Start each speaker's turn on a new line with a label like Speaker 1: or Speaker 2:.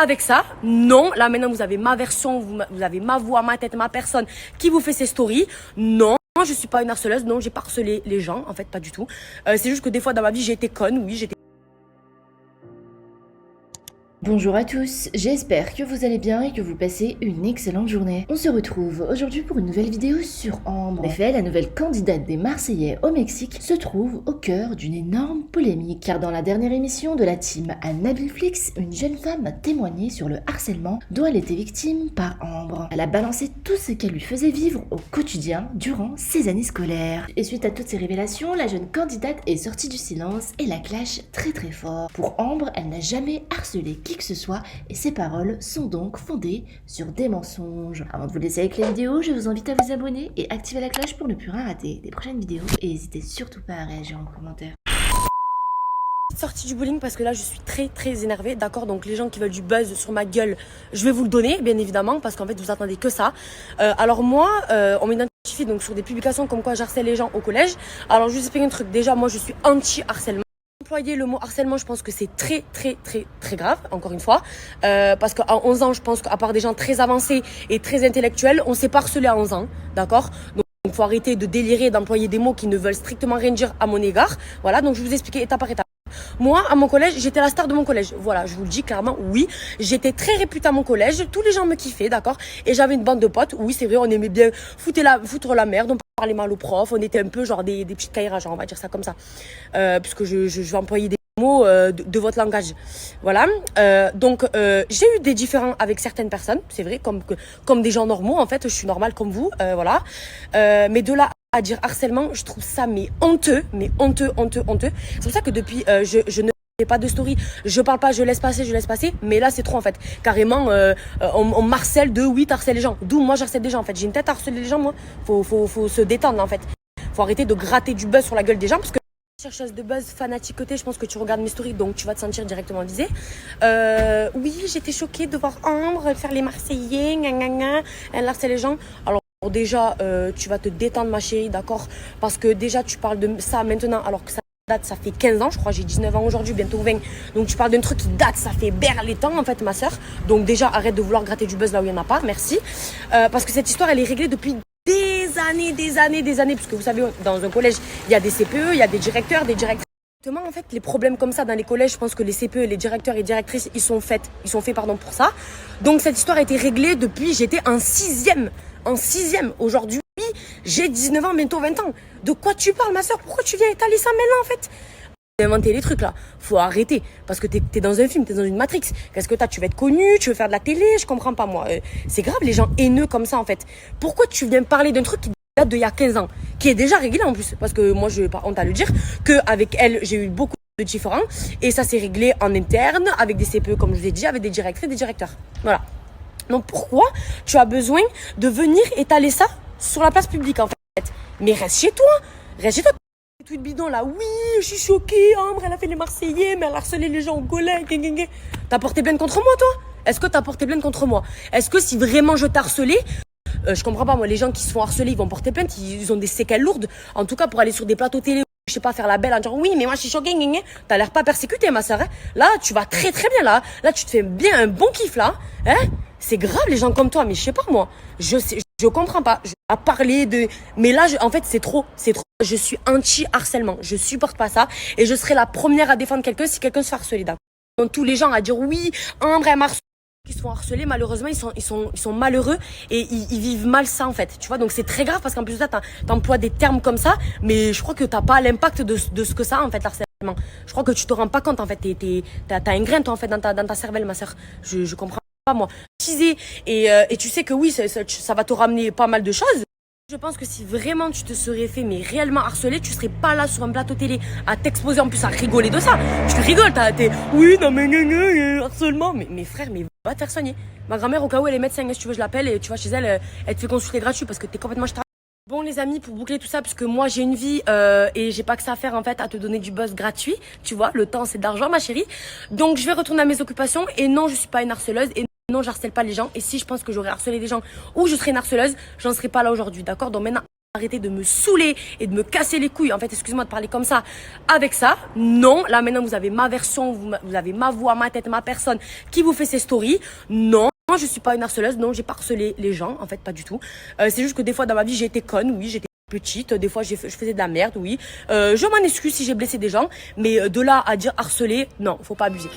Speaker 1: avec ça, non. Là, maintenant, vous avez ma version, vous avez ma voix, ma tête, ma personne qui vous fait ces stories. Non, je suis pas une harceleuse. Non, j'ai pas harcelé les gens. En fait, pas du tout. C'est juste que des fois, dans ma vie, j'ai été conne. Oui, j'étais...
Speaker 2: Bonjour à tous, j'espère que vous allez bien et que vous passez une excellente journée. On se retrouve aujourd'hui pour une nouvelle vidéo sur Ambre. En effet, la nouvelle candidate des Marseillais au Mexique se trouve au cœur d'une énorme polémique, car dans la dernière émission de la team à Nabilflix, une jeune femme a témoigné sur le harcèlement dont elle était victime par Ambre. Elle a balancé tout ce qu'elle lui faisait vivre au quotidien durant ses années scolaires. Et suite à toutes ces révélations, la jeune candidate est sortie du silence et la clash très fort. Pour Ambre, elle n'a jamais harcelé qui que ce soit et ses paroles sont donc fondées sur des mensonges. Avant de vous laisser avec la vidéo, je vous invite à vous abonner et activer la cloche pour ne plus rien rater des prochaines vidéos et n'hésitez surtout pas à réagir en commentaire.
Speaker 1: Sortie du bowling parce que là je suis très énervée, d'accord. Donc les gens qui veulent du buzz sur ma gueule, je vais vous le donner bien évidemment parce qu'en fait vous attendez que ça. Alors moi on m'identifie donc sur des publications comme quoi j'harcèle les gens au collège. Alors je vous explique un truc, déjà moi je suis anti-harcèlement. Employer le mot harcèlement, je pense que c'est très grave, encore une fois, parce qu'à 11 ans je pense qu'à part des gens très avancés et très intellectuels, on s'est pas harcelé à 11 ans, d'accord. Donc il faut arrêter de délirer, d'employer des mots qui ne veulent strictement rien dire à mon égard. Voilà, donc je vais vous expliquer étape par étape. Moi, à mon collège, j'étais la star de mon collège. Voilà, je vous le dis clairement, oui. J'étais très réputée à mon collège. Tous les gens me kiffaient, d'accord. Et j'avais une bande de potes. Oui, c'est vrai, on aimait bien foutre la merde. On parlait mal aux profs. On était un peu genre des petites caïras, genre, on va dire ça comme ça. Puisque je vais employer des mots de votre langage. Voilà. Donc, j'ai eu des différends avec certaines personnes. C'est vrai, comme des gens normaux. En fait, je suis normale comme vous. Voilà. Mais de là à dire harcèlement, je trouve ça honteux. C'est pour ça que depuis, je ne fais pas de story, je parle pas, je laisse passer, mais là c'est trop en fait. Carrément, on m'harcèle de oui, t'harcèles les gens. D'où moi j'harcèle des gens en fait. J'ai une tête à harceler les gens moi. Faut se détendre là, en fait. Faut arrêter de gratter du buzz sur la gueule des gens parce que chercheuse de buzz, fanatique côté, je pense que tu regardes mes stories donc tu vas te sentir directement visée. Oui, j'étais choquée de voir Ambre faire les Marseillais, elle harcèle les gens. Alors déjà, tu vas te détendre ma chérie, d'accord? Parce que déjà, tu parles de ça maintenant, alors que ça date, ça fait 15 ans, je crois, j'ai 19 ans aujourd'hui, bientôt 20. Donc tu parles d'un truc qui date, ça fait les temps, en fait, ma soeur. Donc déjà, arrête de vouloir gratter du buzz là où il n'y en a pas, merci. Parce que cette histoire, elle est réglée depuis des années. Parce que vous savez, dans un collège, il y a des CPE, il y a des directeurs, des directrices. En fait, les problèmes comme ça dans les collèges, je pense que les CPE, les directeurs et directrices, ils sont faits pour ça. Donc cette histoire a été réglée depuis, j'étais en sixième. Aujourd'hui, j'ai 19 ans, bientôt 20 ans. De quoi tu parles, ma soeur? Pourquoi tu viens étaler ça maintenant, en fait? Inventer les trucs là, faut arrêter parce que t'es dans un film, t'es dans une Matrix. Qu'est-ce que tu vas être connu, tu veux faire de la télé, je comprends pas moi. C'est grave les gens haineux comme ça en fait. Pourquoi tu viens parler d'un truc qui date d'il y a 15 ans, qui est déjà réglé en plus? Parce que moi je n'ai pas honte à le dire, qu'avec elle j'ai eu beaucoup de différends et ça s'est réglé en interne avec des CPE comme je vous ai dit, avec des directrices, des directeurs. Voilà. Donc pourquoi tu as besoin de venir étaler ça sur la place publique en fait? Mais reste chez toi. Tweet bidon là, oui, je suis choquée, Ambre, elle a fait les Marseillais, mais elle a harcelé les gens au collège. T'as porté plainte contre moi, toi? Est-ce que t'as porté plainte contre moi? Est-ce que si vraiment je t'ai harcelé, je comprends pas, moi, les gens qui se font harceler, ils vont porter plainte, ils ont des séquelles lourdes. En tout cas, pour aller sur des plateaux télé, je sais pas, faire la belle en disant oui, mais moi je suis choquée, t'as l'air pas persécutée, ma soeur. Hein. Là, tu vas très bien là. Là, tu te fais bien un bon kiff là. Hein? C'est grave les gens comme toi, mais je sais pas moi. Je comprends pas. À parler de. Mais là, en fait, c'est trop. Je suis anti-harcèlement. Je supporte pas ça. Et je serai la première à défendre quelqu'un si quelqu'un se fait harceler. Donc, tous les gens à dire oui, Ambre, elle m'harcèle. Qui se font harceler, malheureusement, ils sont malheureux et ils vivent mal ça, en fait. Tu vois, donc c'est très grave parce qu'en plus de ça, t'emploies des termes comme ça, mais je crois que t'as pas l'impact de ce que ça a, en fait, l'harcèlement. Je crois que tu te rends pas compte, en fait. T'as un grain, toi, en fait, dans ta cervelle, ma soeur. Je comprends pas, moi. Et tu sais que oui, ça va te ramener pas mal de choses. Je pense que si vraiment tu te serais fait mais réellement harceler, tu serais pas là sur un plateau télé à t'exposer en plus à rigoler de ça. Tu rigoles, oui, non mais harcèlement. Mais frère, mais va te faire soigner. Ma grand-mère, au cas où elle est médecin, si tu veux, je l'appelle et tu vas chez elle, elle te fait consulter gratuit parce que t'es complètement ch'tard. Bon les amis, pour boucler tout ça, parce que moi j'ai une vie et j'ai pas que ça à faire en fait à te donner du buzz gratuit. Tu vois, le temps c'est de l'argent ma chérie. Donc je vais retourner à mes occupations et non, je suis pas une harceleuse et non, j'harcèle pas les gens. Et si je pense que j'aurais harcelé des gens ou je serais une harceleuse, j'en serais pas là aujourd'hui, d'accord? Donc maintenant, arrêter de me saouler et de me casser les couilles. En fait, excusez-moi de parler comme ça. Avec ça, non. Là, maintenant, vous avez ma version, vous avez ma voix, ma tête, ma personne qui vous fait ces stories. Non. Je suis pas une harceleuse. Non, j'ai pas harcelé les gens. En fait, pas du tout. C'est juste que des fois, dans ma vie, j'ai été conne. Oui, j'étais petite. Des fois, je faisais de la merde. Oui. Je m'en excuse si j'ai blessé des gens. Mais de là à dire harceler, non, faut pas abuser.